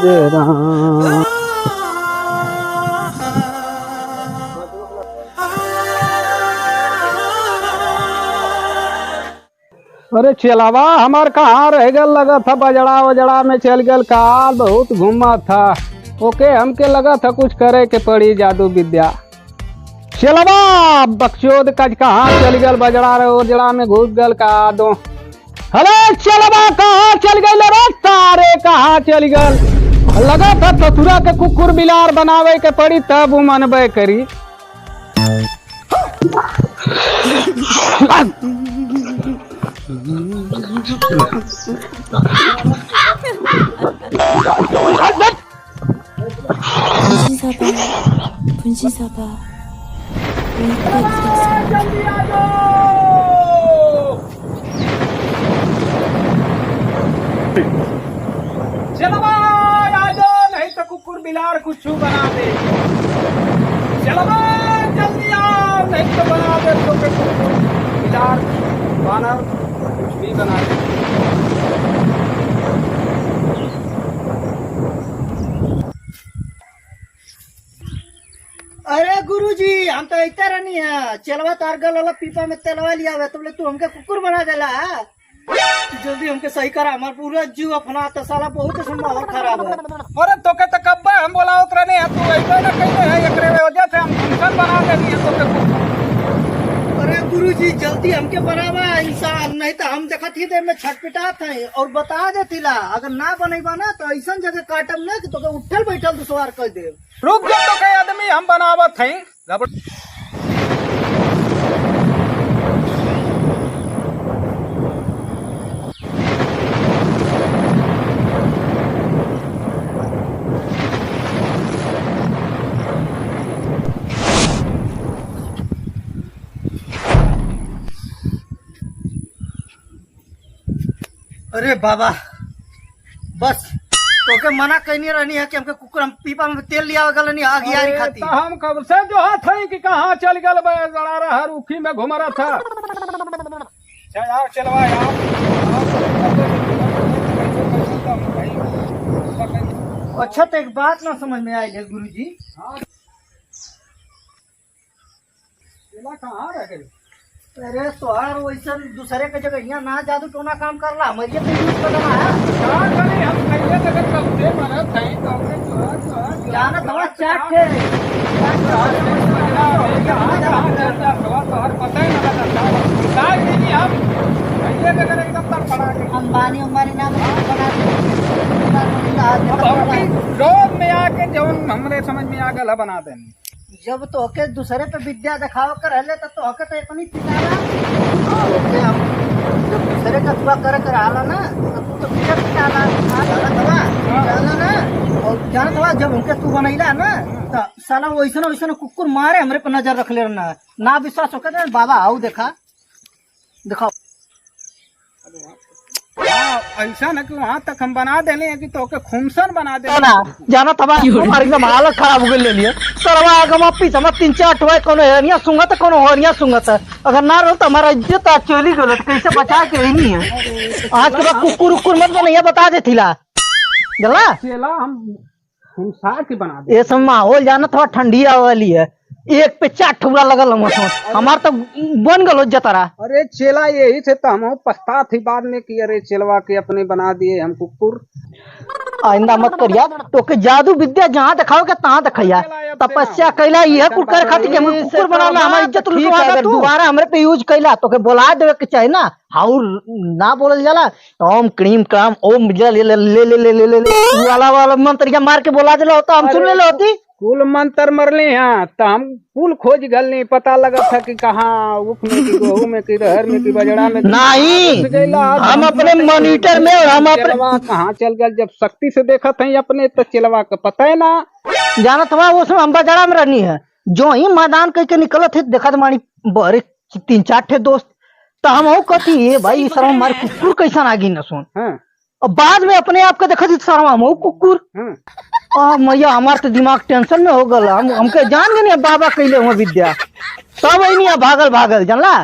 राम। अरे चलावा हमार कहाँ रह गल, लगा था बजड़ा वजड़ा में चल गल, काल बहुत घूमा था। ओके हमके लगा था कुछ करे के पड़ी जादू विद्या। चलावा बकचोद कज कहाँ चल गल, बजड़ा वजड़ा में घुस गल का दो। अरे चलावा कहाँ चल गल रे तारे, कहाँ चल गल? लगा था ससुरा के कुकुर बिलार बनावे के पड़ी तब वो मनबे करी। 분신사바 여기까지 됐어. जल्दी आ जाओ। चलवा आ जाओ, नहीं तो कुकुर बिलार कुछ बना दे। चलवा जल्दी आओ, नहीं तो बना दे तो कुकुर बिलार बानर कुछ भी बना दे। अरे गुरुजी हम तो इतना रहनी है, चलवा तारगल वाला पीपा में तेलवा लिया हुआ तुमने, तू हमके कुकुर बना देला है। जल्दी हमके सही करा, हमारा पूरा जीव अपना तो साला बहुत माहौल खराब है। अरे तो के तो कब्बा हम बोला उतरे नहीं है, तू ऐसे ना कहीं है एकरे वजह से हम फंक्शन बना देनी है तो के कुकुर। अरे गुरुजी जल्दी हमके बनावा इंसान, नहीं तो हम देखा थी देर में छटपटात है और बता देती ला, अगर ना बनेबा ना तो ऐसा जगह काटम ना कि तो के उठल बैठल दुसवार कर दे। रुक जा तो कई आदमी हम बनावत हैं। अरे बाबा बस तो के मना कहनी रहनी है कि हमके कुकुर हम पीपा में तेल लिया गल नहीं आग यारी खाती। तो हम कब से जो हाथ है कि कहाँ चल गल, जड़ा रहा रूखी में घुमा रहा था। यार चलवा यार। अच्छा तो एक बात ना समझ में आई है गुरुजी, कहाँ रह गए? अरे तोहार वैसा दूसरे के जगह यहाँ ना जादू टोना काम करला, हमारे पे यूज करना है। क्या करें हम, पहले तक कब्जे मरत हैं तो हमने जो जाना थोड़ा चाट है पता ही ना लगता हम पहले तक एकदम तर पड़ा के अंबानी उम्बानी नाम बना रोज में आके जो हमरे समझ में आ गला बना देनी। जब तो के दूसरे पे विद्या दिखाव कर रहले तब तो हके तो अपनी पिटाला ओके हम जब दूसरे का दुआ कर आला ना तो तू तो पीछे पिटाला आला ना। और जान तो जब हमके तू बनैला ना तो साला वैसा कुकुर मारे हमरे पे नजर रख ले ना विश्वास हो के बाबा आओ देखा दिखाओ। ऐसा न कि वहाँ तक हम बना देने हैं कि तो के खुमसन बना दे जाना था हमारी एकदम हालत खराब हो गई ले लिए सरवा आगमा पीछे में 3-4 ठोए कोनो हेरिया सुंगत कोनो हरिया सुंगत अगर ना रहो तो हमारा इज्जत चली गल कैसे बचा के ही नहीं है। आज के बाद कुकुर उकुर मत बनैया बता दे थिला जला चला हम खुमसा के बना दे। ये सब माहौल जाना थोड़ा ठंडी वाली है, एक पे 4 ठुरा लगल हमार तो बन गलो जतरा। अरे चेला यही से तो हम पछता थी बाद में कि अरे चलवा के अपने बना दिए हम कुकुर। आइंदा मत करिया, तो के जादू विद्या जहाँ दिखाओ के तहाँ दिखाइया, तपस्या कैला यह कुल कर खातिर हमके कुकुर बनाना हमारी इज्जत लुटवा दे। दोबारा हमरे पे यूज कैला तो के बोला देवे के चाहिए ना, हाउ ना बोलल जाला ओम क्रीम काम ओम ले ले ले ले ले ले ले वाला मंत्र मार के बोला देला होता हम सुन ले होती। कुल मंत्र मरले हैं तो हम कुल खोज गल नहीं पता लगा था कि कहाँ उख में कि गोहू में कि रहर में कि बजड़ा में नहीं। हम अपने मॉनिटर में और हम अपने कहाँ चल गए, जब शक्ति से देखा था अपने तो चलवा का पता है ना। जाना था वो समय हम बजड़ा में रहनी है, जो ही मैदान कह के निकलत है देखा तुम्हारी बड़े 3-4 ठे दोस्त तो हम कहती है भाई सर हमारे कुकुर कैसा आगी न सुन। और बाद में अपने आप का देखा थी सर हम कुकुर मैया हमारे तो दिमाग टेंशन में हो गल, हमके जान गए नहीं बाबा कैले हुआ विद्या सब नहीं भागल जानला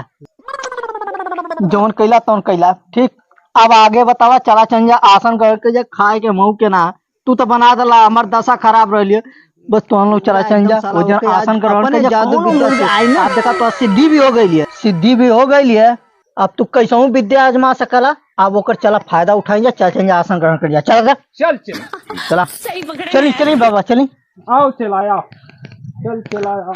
जौन कैला तौन कैला ठीक। अब आगे बतावा चला चंजा आसन करके खाए के मुँह के ना तू तो बना दला हमार दशा खराब रही बस तो हम लोग चला चल जा वो जन आसन करवाने अपने के जादू विद्या से आई ना देखा तो सिद्धि भी हो गई है, सिद्धि भी हो गई है। अब तू कैसा हूँ विद्या आजमा सकला। अब ओकर चला फायदा उठाएंगे, चल चल जा आसन ग्रहण कर जा। चल रे चल चल चला चली चली बाबा चली। आओ चलाया चल चलाया।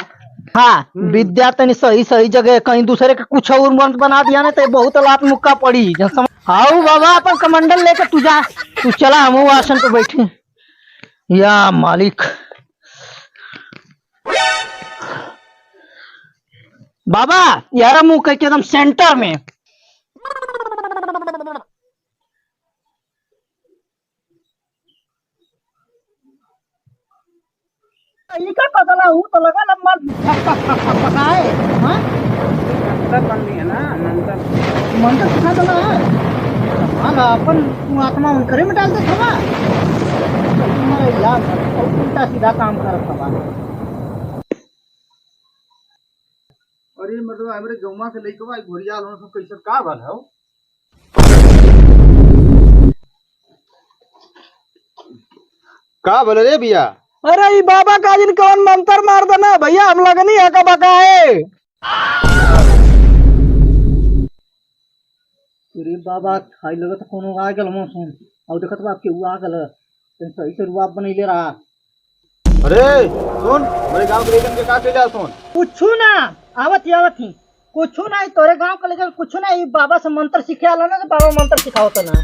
हाँ विद्या तनी सही सही जगह कहीं दूसरे के कुछ और मंत्र बना दिया ना तो बहुत लात मुक्का पड़ी जन समझ। आओ बाबा अपन कमंडल लेके तू जा, तू चला हम आसन पे बैठे। या मालिक बाबा यार मुंह के एकदम सेंटर में। इनका बदला हूँ तो लगा लंबा पकाए। हाँ नंतर बननी है ना, नंतर मंत्र सिखा देना है। हाँ अपन तू आत्मा करे में डाल दे थवा तुम्हारे याद उल्टा सीधा काम कर थवा। और ये मतलब हमरे गौवा से लेके भाई घोरिया लोन सब कैसे का भल है का बोले रे भैया। अरे ये बाबा का जिन कौन मंत्र मार देना भैया, हम लगनी है का बका है। अरे बाबा खाई लगत कोनो आ गेल हम सुन और देखत बा के हुआ गेल तन सही से रुआब बनै ले रहा। अरे सुन मेरे गांव के लेकिन के का के जा सुन कुछु ना आवत ही कुछ नहीं तोरे गांव के लेकर कुछ नहीं बाबा से मंत्र सीखे आला ना तो बाबा मंत्र सिखावत ना।